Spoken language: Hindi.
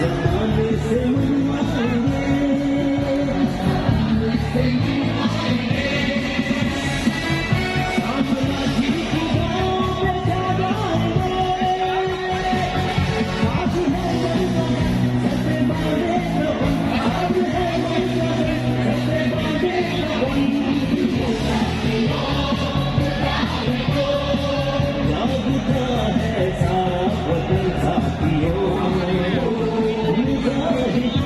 जमाने से मनवाएंगे, सामना जी की गाँव में जगाएंगे। आज है मौका, सबसे बांधे रहो, आज है मौका, सबसे बांधे रहो। जागता है साथ वतन साथियों, मुजाहिदों।